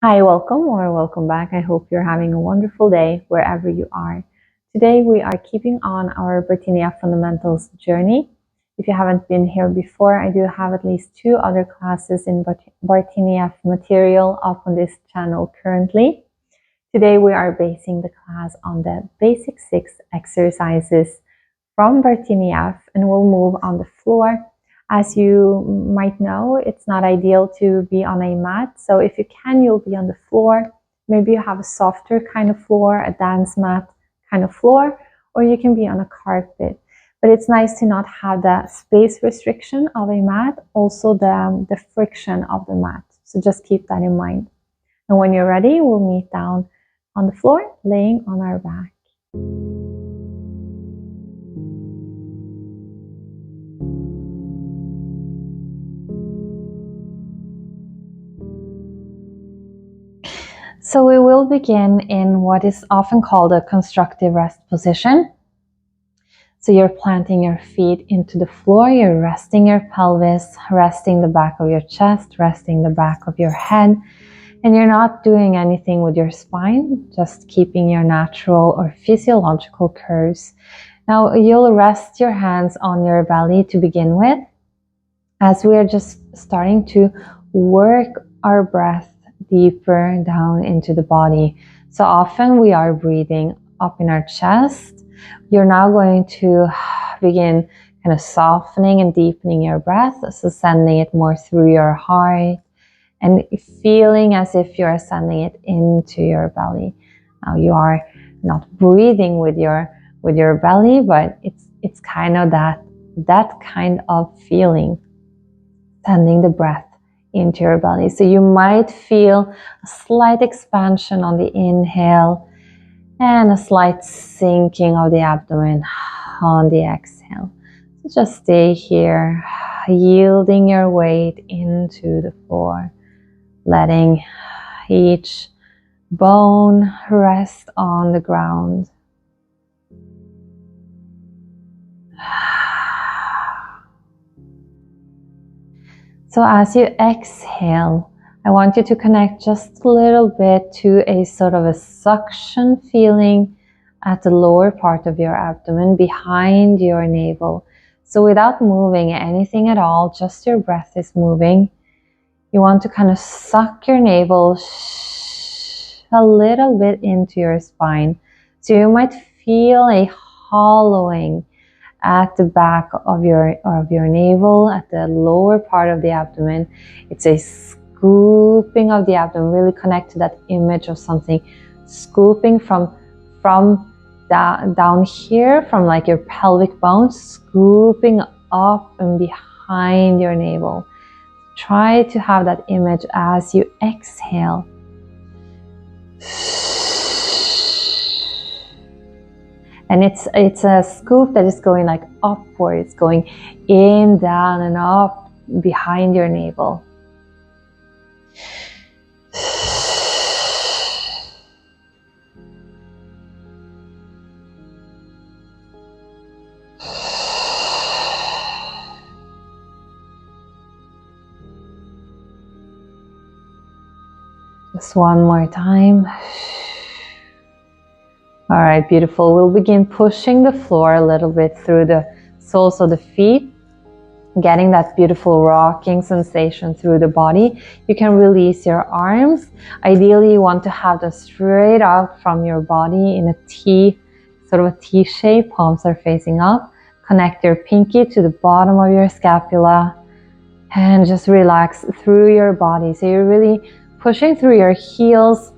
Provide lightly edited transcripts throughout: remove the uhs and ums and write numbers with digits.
Hi, welcome or welcome back. I hope you're having a wonderful day wherever you are. Today we are keeping on our Bartenieff Fundamentals journey. If you haven't been here before, I do have at least 2 other classes in Bartenieff material up on this channel currently. Today we are basing the class on the Basic 6 exercises from Bartenieff, and we'll move on the floor. As you might know, it's not ideal to be on a mat. So if you can, you'll be on the floor. Maybe you have a softer kind of floor, a dance mat kind of floor, or you can be on a carpet. But it's nice to not have the space restriction of a mat, also the friction of the mat. So just keep that in mind. And when you're ready, we'll meet down on the floor, laying on our back. So we will begin in what is often called a constructive rest position. So you're planting your feet into the floor, you're resting your pelvis, resting the back of your chest, resting the back of your head, and you're not doing anything with your spine, just keeping your natural or physiological curves. Now you'll rest your hands on your belly to begin with, as we are just starting to work our breath deeper down into the body. So often we are breathing up in our chest. You're now going to begin kind of softening and deepening your breath, so sending it more through your heart and feeling as if you're sending it into your belly. Now you are not breathing with your belly, but it's kind of that kind of feeling, sending the breath into your belly. So you might feel a slight expansion on the inhale and a slight sinking of the abdomen on the exhale. So just stay here, yielding your weight into the floor, letting each bone rest on the ground. So as you exhale, I want you to connect just a little bit to a sort of a suction feeling at the lower part of your abdomen, behind your navel. So without moving anything at all, just your breath is moving. You want to kind of suck your navel a little bit into your spine. So you might feel a hollowing at the back of your navel, at the lower part of the abdomen. It's a scooping of the abdomen. Really connect to that image of something scooping from down here, from like your pelvic bones, scooping up and behind your navel. Try to have that image as you exhale. And it's a scoop that is going like upward. It's going in, down, and up behind your navel. Just one more time. All right, beautiful. We'll begin pushing the floor a little bit through the soles of the feet, getting that beautiful rocking sensation through the body. You can release your arms. Ideally, you want to have them straight out from your body in a T, sort of a T shape. Palms are facing up. Connect your pinky to the bottom of your scapula and just relax through your body. So you're really pushing through your heels,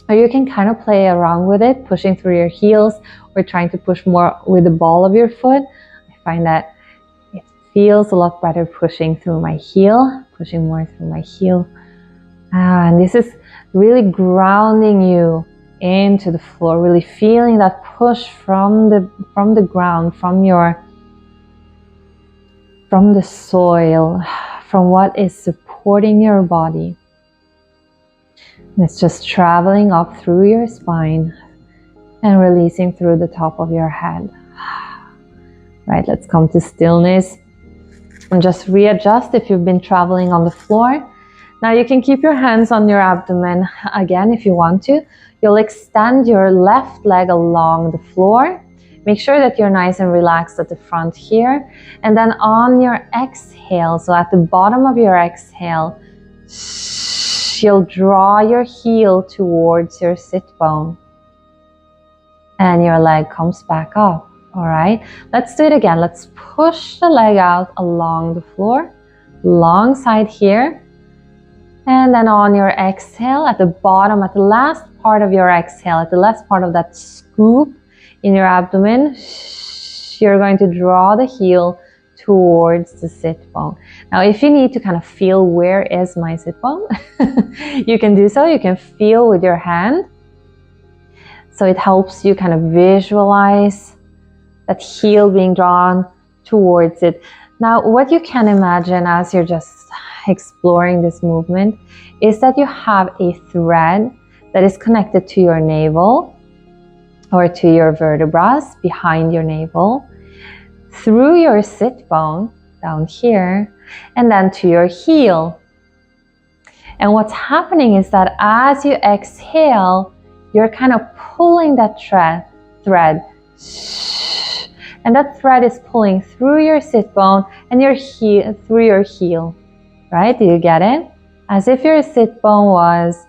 or you can kind of play around with it, pushing through your heels or trying to push more with the ball of your foot. I find that it feels a lot better pushing through my heel, pushing more through my heel. And this is really grounding you into the floor, really feeling that push from the ground, from the soil, from what is supporting your body. And it's just traveling up through your spine and releasing through the top of your head. Right, let's come to stillness and just readjust if you've been traveling on the floor. Now you can keep your hands on your abdomen again if you want to. You'll extend your left leg along the floor. Make sure that you're nice and relaxed at the front here. And then on your exhale, so at the bottom of your exhale, you'll draw your heel towards your sit bone. And your leg comes back up. All right, let's do it again. Let's push the leg out along the floor, long side here. And then on your exhale, at the bottom, at the last part of your exhale, at the last part of that scoop in your abdomen, you're going to draw the heel towards the sit bone. Now, if you need to kind of feel where is my sit bone, you can do so. You can feel with your hand. So it helps you kind of visualize that heel being drawn towards it. Now, what you can imagine as you're just exploring this movement is that you have a thread that is connected to your navel or to your vertebrae behind your navel, through your sit bone down here, and then to your heel. And what's happening is that as you exhale, you're kind of pulling that thread. And that thread is pulling through your sit bone and your heel, through your heel. Right? Do you get it? As if your sit bone was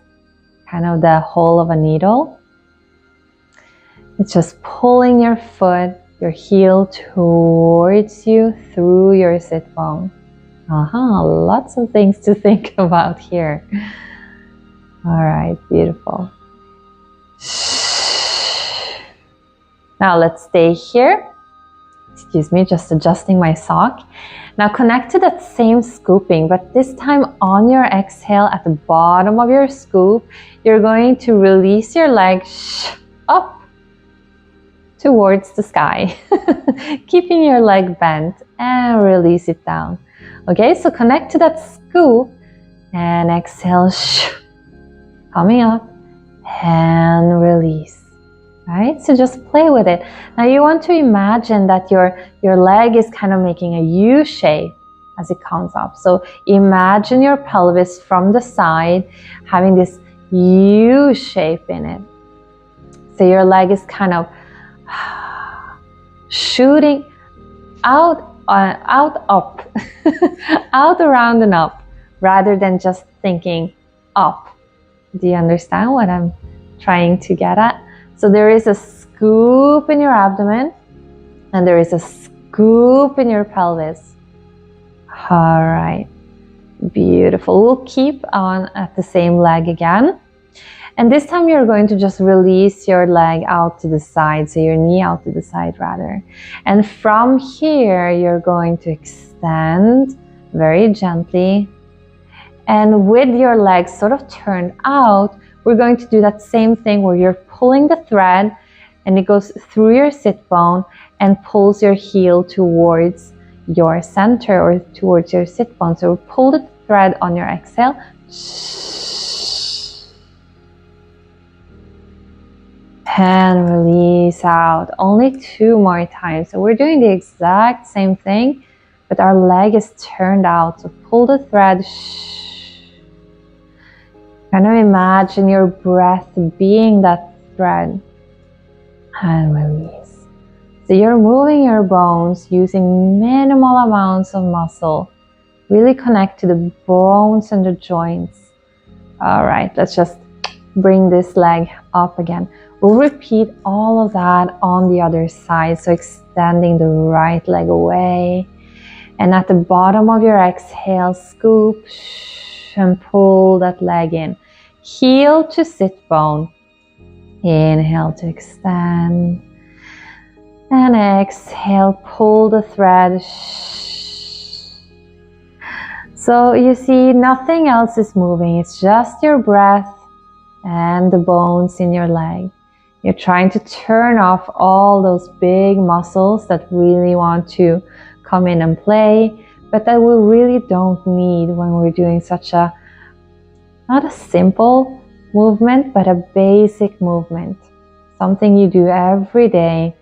kind of the hole of a needle. It's just pulling your foot, your heel towards you through your sit bone. Lots of things to think about here. All right, beautiful. Now let's stay here. Excuse me, just adjusting my sock. Now connect to that same scooping, but this time on your exhale at the bottom of your scoop, you're going to release your leg up towards the sky, keeping your leg bent, and release it down. Okay, so connect to that scoop and exhale, coming up and release. Right? So just play with it. Now you want to imagine that your leg is kind of making a U shape as it comes up. So imagine your pelvis from the side having this U shape in it. So your leg is kind of shooting out, up, out, around and up, rather than just thinking up. Do you understand what I'm trying to get at? So there is a scoop in your abdomen and there is a scoop in your pelvis. All right, beautiful. We'll keep on at the same leg again. And this time you're going to just release your leg out to the side, so your knee out to the side rather. And from here, you're going to extend very gently. And with your legs sort of turned out, we're going to do that same thing where you're pulling the thread and it goes through your sit bone and pulls your heel towards your center or towards your sit bone. So pull the thread on your exhale. And release out. Only 2 more times. So we're doing the exact same thing, but our leg is turned out. So pull the thread. Kind of imagine your breath being that thread. And release. So you're moving your bones using minimal amounts of muscle. Really connect to the bones and the joints. All right, let's just bring this leg up again. We'll repeat all of that on the other side. So extending the right leg away. And at the bottom of your exhale, scoop and pull that leg in. Heel to sit bone. Inhale to extend. And exhale, pull the thread. So you see, nothing else is moving. It's just your breath and the bones in your leg. You're trying to turn off all those big muscles that really want to come in and play, but that we really don't need when we're doing such a, not a simple movement, but a basic movement. Something you do every day.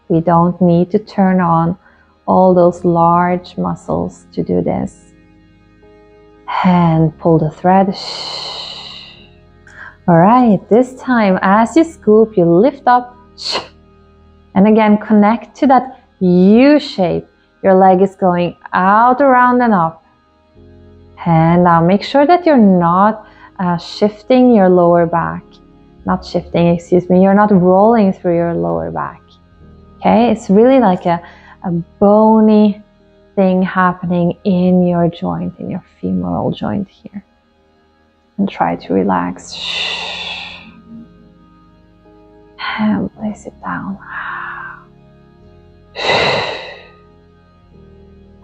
We don't need to turn on all those large muscles to do this. and pull the thread. All right, this time as you scoop, you lift up, and again connect to that U shape. Your leg is going out, around, and up. And now make sure that you're not shifting your lower back. Not shifting, excuse me. You're not rolling through your lower back. Okay, it's really like a bony thing happening in your joint, in your femoral joint here. And try to relax. And place it down.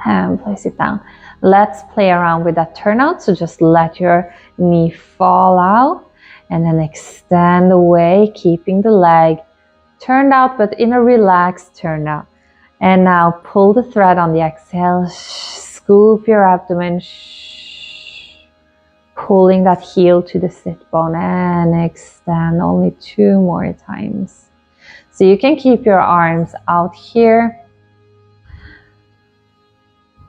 And place it down. Let's play around with that turnout. So just let your knee fall out and then extend away, keeping the leg turned out, but in a relaxed turnout. And now pull the thread on the exhale. Scoop your abdomen. Pulling that heel to the sit bone and extend only 2 more times. So you can keep your arms out here,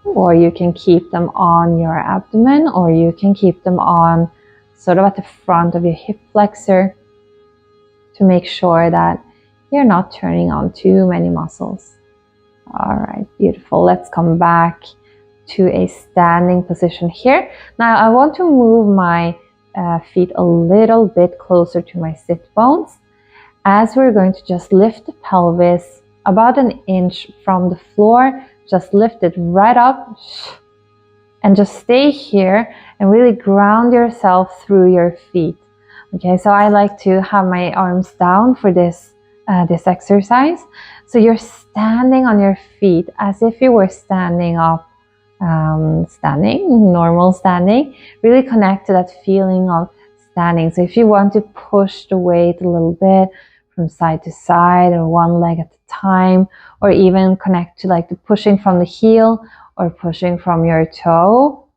or you can keep them on your abdomen, or you can keep them on sort of at the front of your hip flexor to make sure that you're not turning on too many muscles. All right, beautiful. Let's come back to a standing position here. Now I want to move my feet a little bit closer to my sit bones, as we're going to just lift the pelvis about 1 inch from the floor. Just lift it right up and just stay here and really ground yourself through your feet. Okay, so I like to have my arms down for this exercise. So you're standing on your feet as if you were standing up, normal standing. Really connect to that feeling of standing. So if you want to push the weight a little bit from side to side, or one leg at a time, or even connect to like the pushing from the heel or pushing from your toe.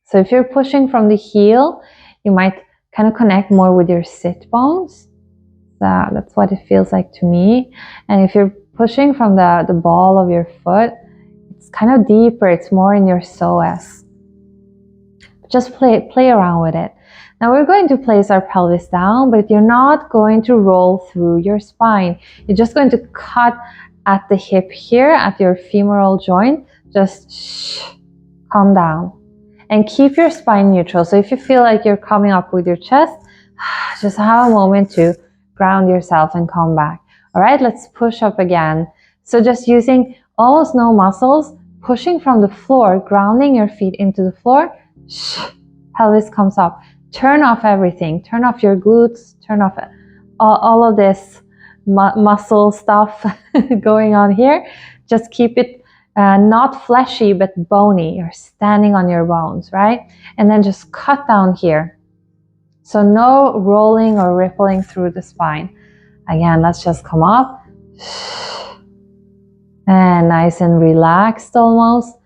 So if you're pushing from the heel, you might kind of connect more with your sit bones. That's what it feels like to me. And if you're pushing from the ball of your foot, it's kind of deeper, it's more in your psoas. Just play around with it. Now we're going to place our pelvis down, but you're not going to roll through your spine. You're just going to cut at the hip here, at your femoral joint. Just calm down and keep your spine neutral. So if you feel like you're coming up with your chest, just have a moment to ground yourself and come back. All right, let's push up again. So just using almost no muscles, pushing from the floor, grounding your feet into the floor. Pelvis comes up. Turn off everything. Turn off your glutes. Turn off all of this muscle stuff going on here. Just keep it not fleshy, but bony. You're standing on your bones, right? And then just cut down here. So no rolling or rippling through the spine. Again, let's just come up. And nice and relaxed almost.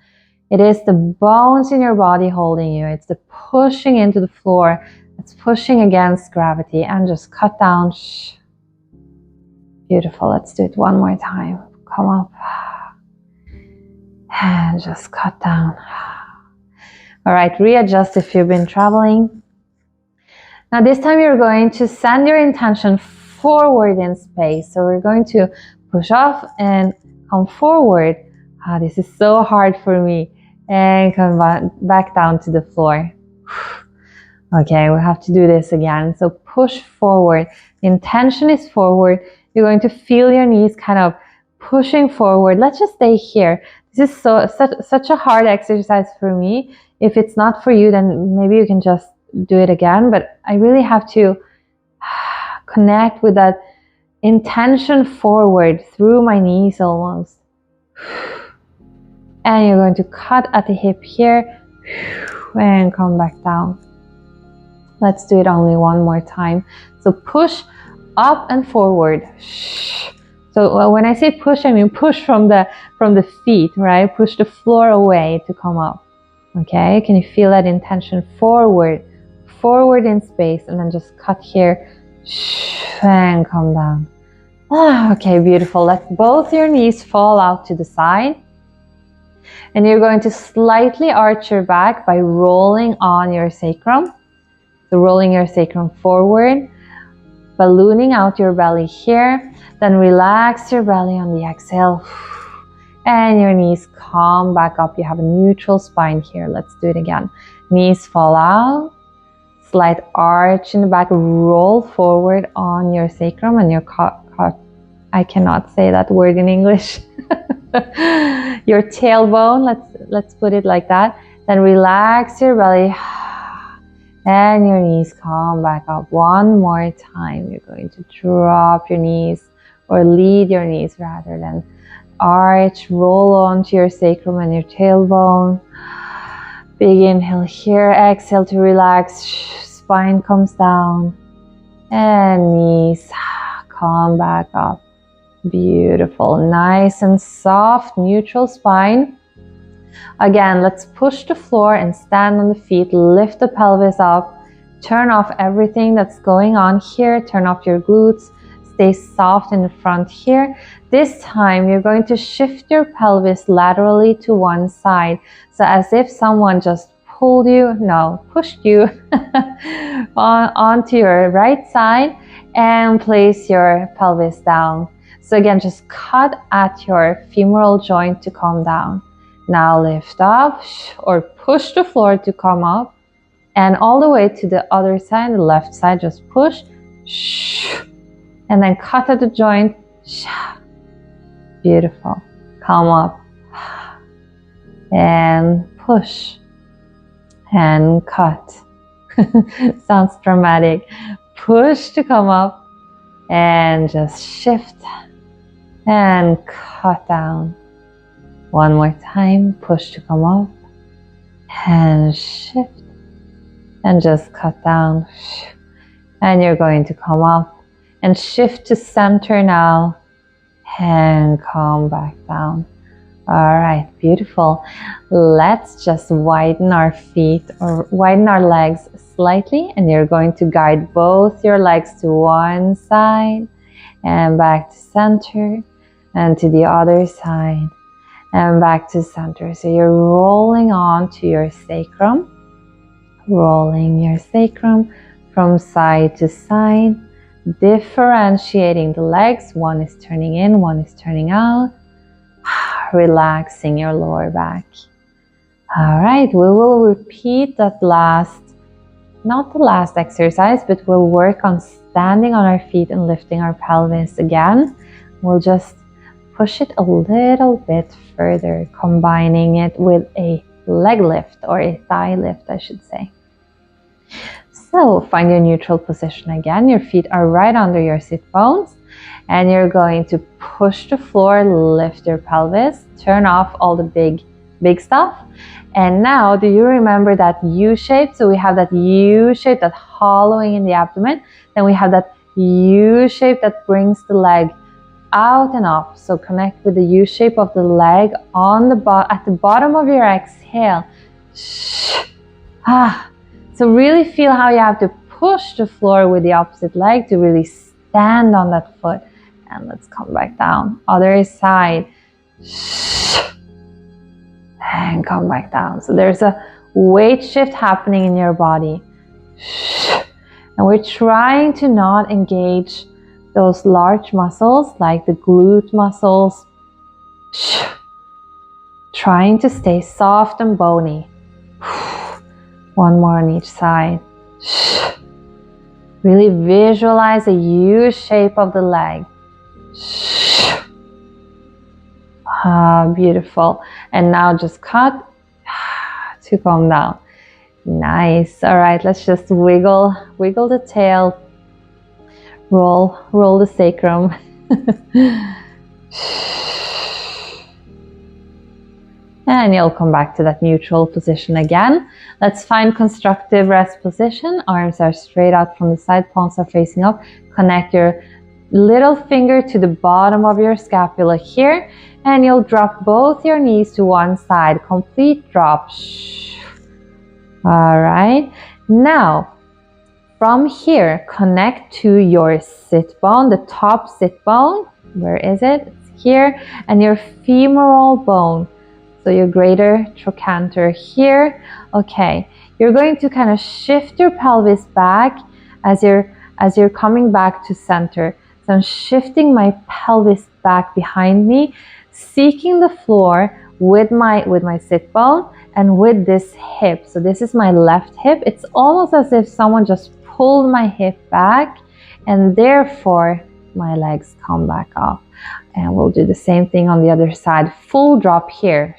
It is the bones in your body holding you. It's the pushing into the floor. It's pushing against gravity, and just cut down. Beautiful. Let's do it one more time. Come up. And just cut down. All right, readjust if you've been traveling. Now this time you're going to send your intention forward in space. So we're going to push off and come forward. This is so hard for me. And come back down to the floor. Okay, we have to do this again. So push forward. The intention is forward. You're going to feel your knees kind of pushing forward. Let's just stay here. This is such a hard exercise for me. If it's not for you, then maybe you can just do it again. But I really have to connect with that intention forward through my knees almost. And you're going to cut at the hip here and come back down. Let's do it only one more time. So push up and forward. So when I say push, I mean push from the feet, right? Push the floor away to come up. Okay, can you feel that intention forward in space, and then just cut here and come down. Okay, beautiful. Let both your knees fall out to the side. And you're going to slightly arch your back by rolling on your sacrum. So rolling your sacrum forward, ballooning out your belly here. Then relax your belly on the exhale. And your knees come back up. You have a neutral spine here. Let's do it again. Knees fall out. Slight arch in the back. Roll forward on your sacrum and your I cannot say that word in English. Your tailbone, let's put it like that. Then relax your belly and your knees come back up. One more time. You're going to drop your knees, or lead your knees rather than arch. Roll onto your sacrum and your tailbone. Big inhale here. Exhale to relax. Spine comes down and knees come back up. Beautiful. Nice and soft, neutral spine. Again, let's push the floor and stand on the feet. Lift the pelvis up. Turn off everything that's going on here. Turn off your glutes. Stay soft in the front here. This time, you're going to shift your pelvis laterally to one side. So as if someone just pushed you onto your right side, and place your pelvis down. So again, just cut at your femoral joint to come down. Now lift up or push the floor to come up, and all the way to the other side, the left side, just push, and then cut at the joint. Beautiful. Come up and push and cut. Sounds dramatic. Push to come up and just shift and cut down. One more time. Push to come up and shift and just cut down. And you're going to come up and shift to center now and come back down. All right, beautiful. Let's just widen our feet or widen our legs slightly, and you're going to guide both your legs to one side and back to center, and to the other side and back to center. So you're rolling on to your sacrum, rolling your sacrum from side to side, differentiating the legs. One is turning in, one is turning out. Relaxing your lower back. All right, we will repeat that not the last exercise, but we'll work on standing on our feet and lifting our pelvis again. We'll just push it a little bit further, combining it with a leg lift, or a thigh lift, I should say. So find your neutral position again. Your feet are right under your sit bones. And you're going to push the floor, lift your pelvis, turn off all the big stuff. And now, do you remember that U shape? So we have that U shape, that hollowing in the abdomen. Then we have that U shape that brings the leg out and up. So connect with the U shape of the leg on at the bottom of your exhale. So really feel how you have to push the floor with the opposite leg to really stand on that foot. And let's come back down. Other side. And come back down. So there's a weight shift happening in your body. And we're trying to not engage those large muscles like the glute muscles. Trying to stay soft and bony. One more on each side. Really visualize a U shape of the leg. Beautiful. And now just cut to come down. Nice. All right, let's just wiggle the tail, roll the sacrum. And you'll come back to that neutral position again. Let's find constructive rest position. Arms are straight out from the side, palms are facing up. Connect your little finger to the bottom of your scapula here, and you'll drop both your knees to one side. Complete drop. All right. Now, from here, connect to your sit bone, the top sit bone. Where is it? It's here. And your femoral bone. So your greater trochanter here. Okay, you're going to kind of shift your pelvis back as you're coming back to center. So I'm shifting my pelvis back behind me, seeking the floor with my sit bone and with this hip. So this is my left hip. It's almost as if someone just pulled my hip back, and therefore my legs come back up. And we'll do the same thing on the other side. Full drop here.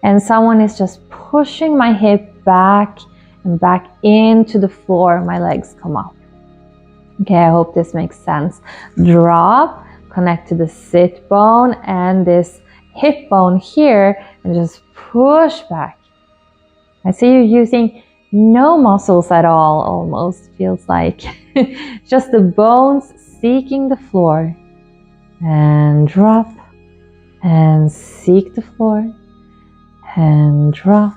And someone is just pushing my hip back and back into the floor. My legs come up. Okay, I hope this makes sense. Drop, connect to the sit bone and this hip bone here, and just push back. I see you're using no muscles at all, almost feels like. Just the bones seeking the floor. And drop, and seek the floor, and drop,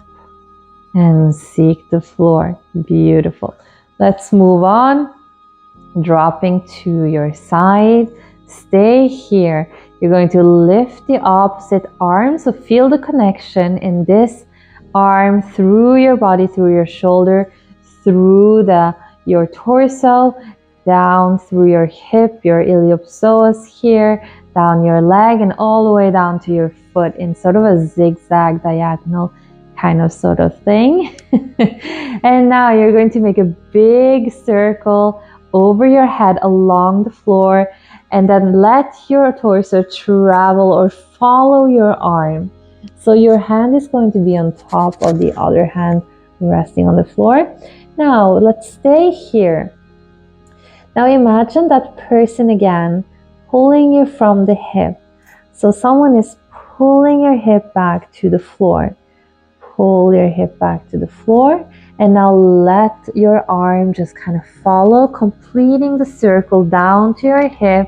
and seek the floor. Beautiful. Let's move on. Dropping to your side. Stay here. You're going to lift the opposite arm. So feel the connection in this arm through your body, through your shoulder, through your torso, down through your hip, your iliopsoas here, down your leg, and all the way down to your foot in sort of a zigzag diagonal kind of sort of thing. And now you're going to make a big circle over your head along the floor, and then let your torso travel or follow your arm. So your hand is going to be on top of the other hand resting on the floor. Now let's stay here. Now imagine that person again pulling you from the hip. So someone is pulling your hip back to the floor. Pull your hip back to the floor, and now let your arm just kind of follow, completing the circle down to your hip,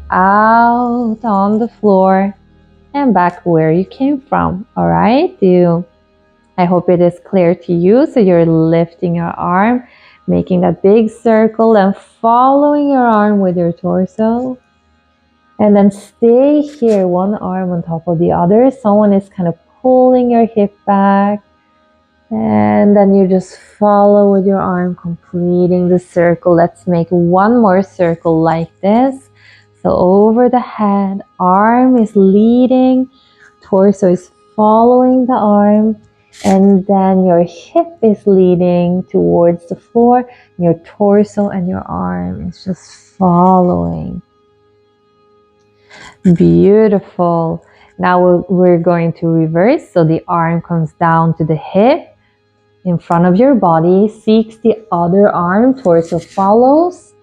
out on the floor, and back where you came from. All right, I hope it is clear to you. So you're lifting your arm, making that big circle and following your arm with your torso. And then stay here, one arm on top of the other. Someone is kind of pulling your hip back. And then you just follow with your arm, completing the circle. Let's make one more circle like this. So over the head, arm is leading, torso is following the arm, and then your hip is leading towards the floor. Your torso and your arm is just following. Beautiful. Now we're going to reverse. So the arm comes down to the hip in front of your body, seeks the other arm, torso follows,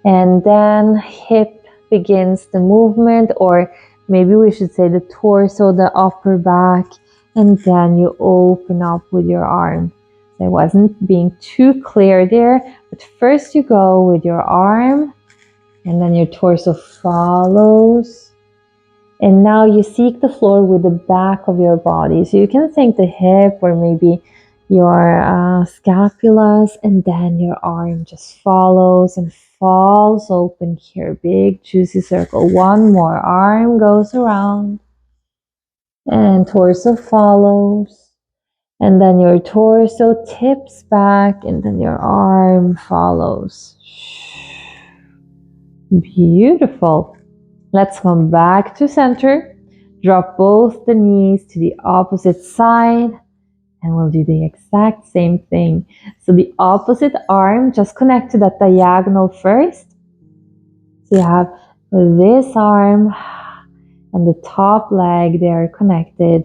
and then hip begins the movement, or maybe we should say the torso, the upper back, and then you open up with your arm. So I wasn't being too clear there, but first you go with your arm, and then your torso follows. And now you seek the floor with the back of your body. So you can think the hip or maybe your scapulas, and then your arm just follows and falls open here. Big juicy circle. One more. Arm goes around and torso follows. And then your torso tips back, and then your arm follows. Beautiful. Let's come back to center. Drop both the knees to the opposite side, and we'll do the exact same thing. So the opposite arm, just connect to that diagonal first. So you have this arm and the top leg, they are connected.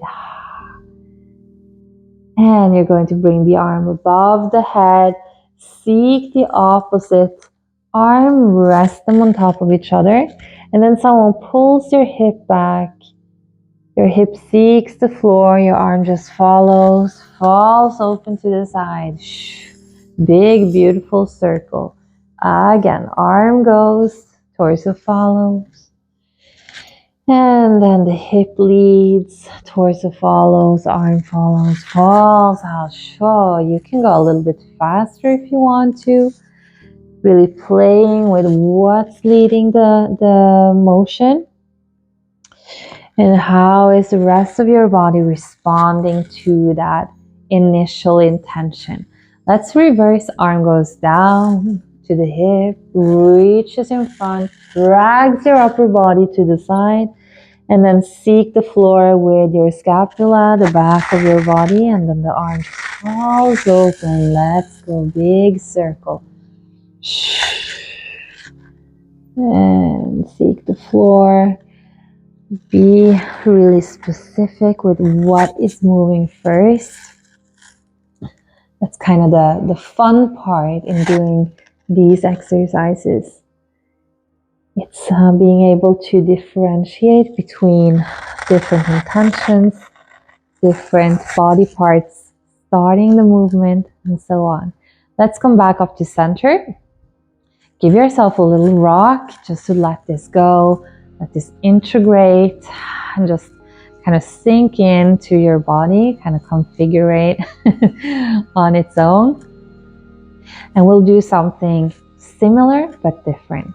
And you're going to bring the arm above the head. Seek the opposite arm, rest them on top of each other. And then someone pulls your hip back. Your hip seeks the floor, your arm just follows, falls open to the side. Big, beautiful circle. Again, arm goes, torso follows. And then the hip leads, torso follows, arm follows, falls out. Sure, you can go a little bit faster if you want to. Really playing with what's leading the motion. And how is the rest of your body responding to that initial intention? Let's reverse. Arm goes down to the hip, reaches in front, drags your upper body to the side, and then seek the floor with your scapula, the back of your body, and then the arm falls open. Let's go. Big circle. And seek the floor. Be really specific with what is moving first. That's kind of the fun part in doing these exercises. It's being able to differentiate between different intentions, different body parts, starting the movement, and so on. Let's come back up to center. Give yourself a little rock just to let this go, let this integrate, and just kind of sink into your body, kind of configurate on its own. And we'll do something similar but different.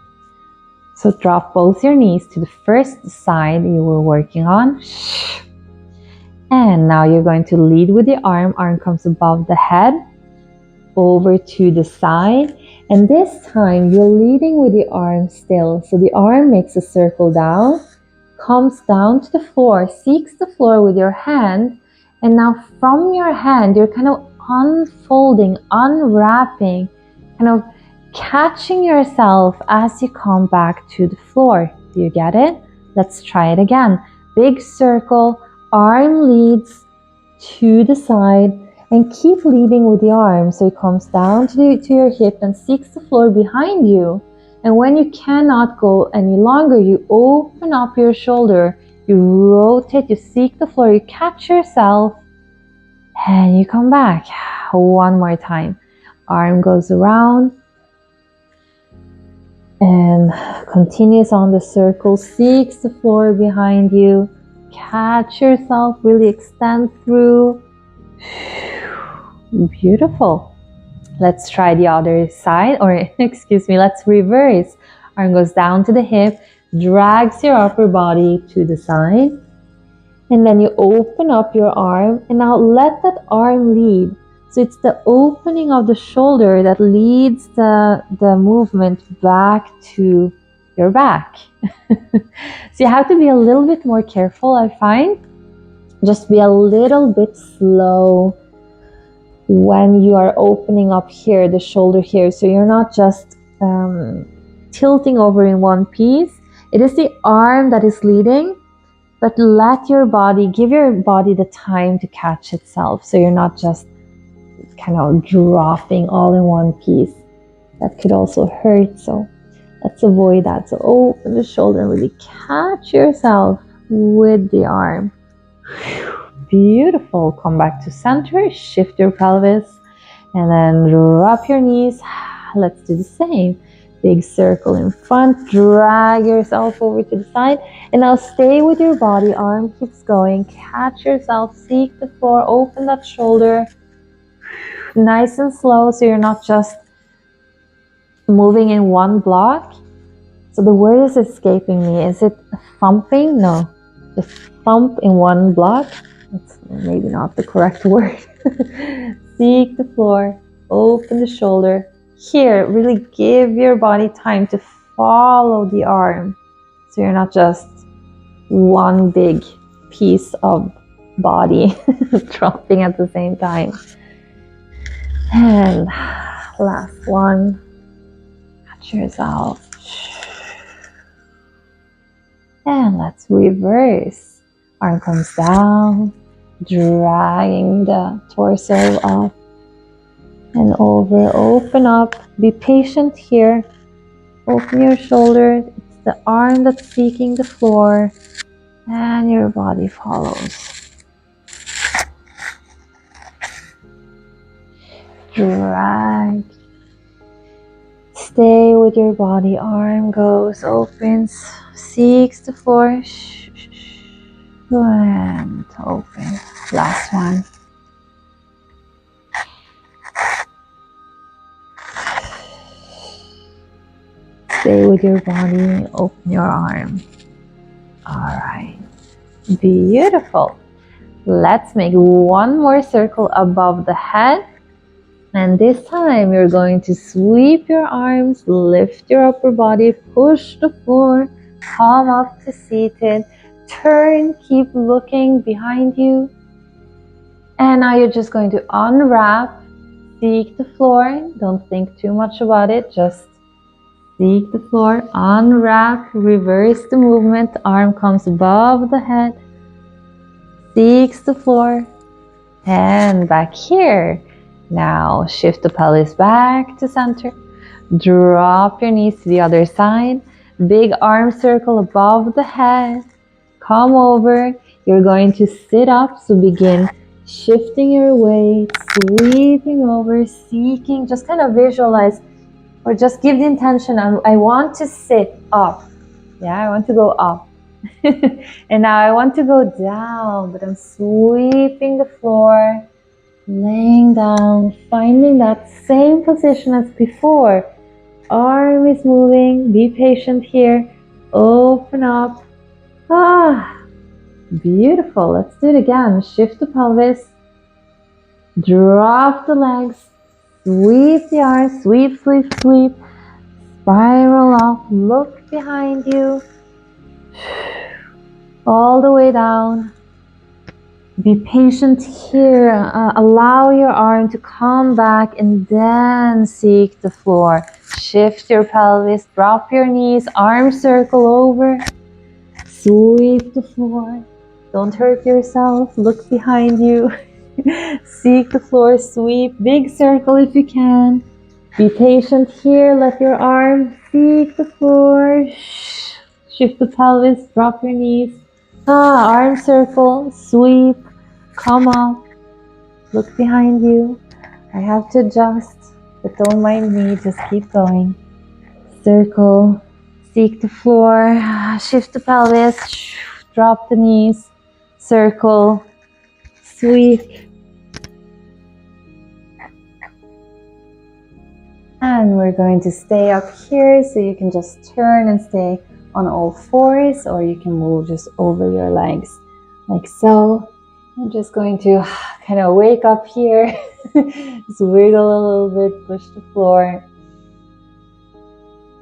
So drop both your knees to the first side you were working on. And now you're going to lead with the arm. Arm comes above the head, over to the side. And this time you're leading with the arm still. So the arm makes a circle down, comes down to the floor, seeks the floor with your hand. And now from your hand, you're kind of unfolding, unwrapping, kind of catching yourself as you come back to the floor. Do you get it? Let's try it again. Big circle, arm leads to the side, and keep leading with the arm so it comes down to your hip and seeks the floor behind you. And when you cannot go any longer, you open up your shoulder, you rotate, you seek the floor, you catch yourself, and you come back. One more time. Arm goes around and continues on the circle, seeks the floor behind you. Catch yourself, really extend through. Beautiful. Let's try the other side, or excuse me, let's reverse. Arm goes down to the hip, drags your upper body to the side, and then you open up your arm, and now let that arm lead. So it's the opening of the shoulder that leads the movement back to your back. So you have to be a little bit more careful, I find. Just be a little bit slow when you are opening up here, the shoulder here. So you're not just tilting over in one piece. It is the arm that is leading, but let your body, give your body the time to catch itself. So you're not just kind of dropping all in one piece. That could also hurt. So let's avoid that. So open the shoulder and really catch yourself with the arm. Beautiful. Come back to center, shift your pelvis, and then drop your knees. Let's do the same. Big circle in front, drag yourself over to the side, and now stay with your body. Arm keeps going. Catch yourself, seek the floor, open that shoulder. Nice and slow, so you're not just moving in one block. So the word is escaping me. Is it thumping? No, just thump in one block. That's maybe not the correct word. Seek the floor, open the shoulder. Here, really give your body time to follow the arm. So you're not just one big piece of body dropping at the same time. And last one. Catch yourself. And let's reverse. Arm comes down, dragging the torso up and over. Open up. Be patient here. Open your shoulder. It's the arm that's seeking the floor, and your body follows. Drag. Stay with your body. Arm goes, opens, seeks the floor. And open. Last one. Stay with your body. Open your arm. All right. Beautiful. Let's make one more circle above the head. And this time you're going to sweep your arms, lift your upper body, push the floor, palm up to seated, turn, keep looking behind you. And now you're just going to unwrap, seek the floor. Don't think too much about it, just seek the floor, unwrap, reverse the movement, arm comes above the head, seeks the floor, and back here. Now shift the pelvis back to center. Drop your knees to the other side. Big arm circle above the head. Come over. You're going to sit up. So begin shifting your weight, sweeping over, seeking. Just kind of visualize or just give the intention. I want to sit up. Yeah, I want to go up. And now I want to go down, but I'm sweeping the floor. Laying down, finding that same position as before. Arm is moving, be patient here. Open up. Beautiful. Let's do it again. Shift the pelvis. Drop the legs. Sweep the arms. Sweep, sweep, sweep. Spiral up. Look behind you. All the way down. Be patient here. Allow your arm to come back and then seek the floor. Shift your pelvis, drop your knees, arm circle over. Sweep the floor. Don't hurt yourself. Look behind you. Seek the floor, sweep. Big circle if you can. Be patient here. Let your arm seek the floor. Shift the pelvis, drop your knees. Arm circle, sweep. Come up, look behind you. I have to adjust, but don't mind me, just keep going. Circle, seek the floor, shift the pelvis, drop the knees, circle, sweep. And we're going to stay up here, so you can just turn and stay on all fours, or you can move just over your legs, like so. I'm just going to kind of wake up here, just wiggle a little bit, push the floor.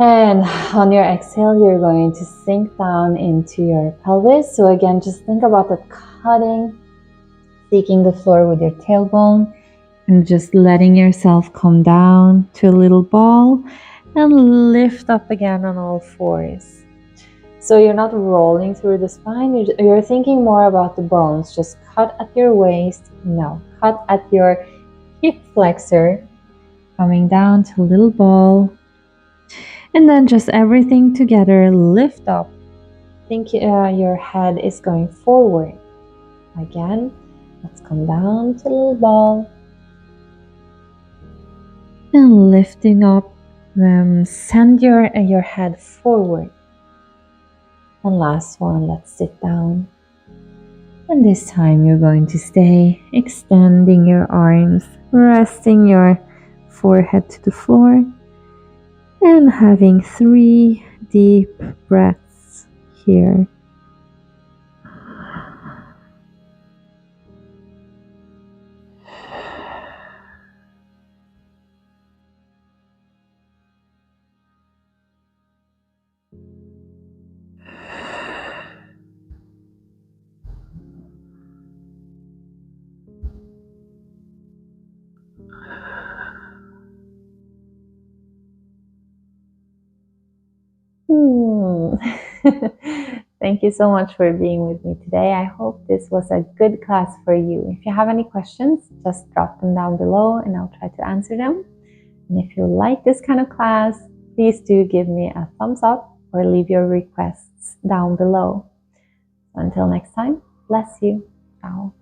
And on your exhale, you're going to sink down into your pelvis. So again, just think about the cutting, seeking the floor with your tailbone, and just letting yourself come down to a little ball and lift up again on all fours. So you're not rolling through the spine, you're thinking more about the bones. Just cut at your waist, no, cut at your hip flexor, coming down to a little ball. And then just everything together, lift up. Think your head is going forward. Again, let's come down to a little ball. And lifting up, send your head forward. And last one, let's sit down. And this time you're going to stay extending your arms, resting your forehead to the floor, and having 3 deep breaths here. Thank you so much for being with me today. I hope this was a good class for you. If you have any questions, just drop them down below and I'll try to answer them. And if you like this kind of class, please do give me a thumbs up or leave your requests down below. Until next time, bless you. Ciao.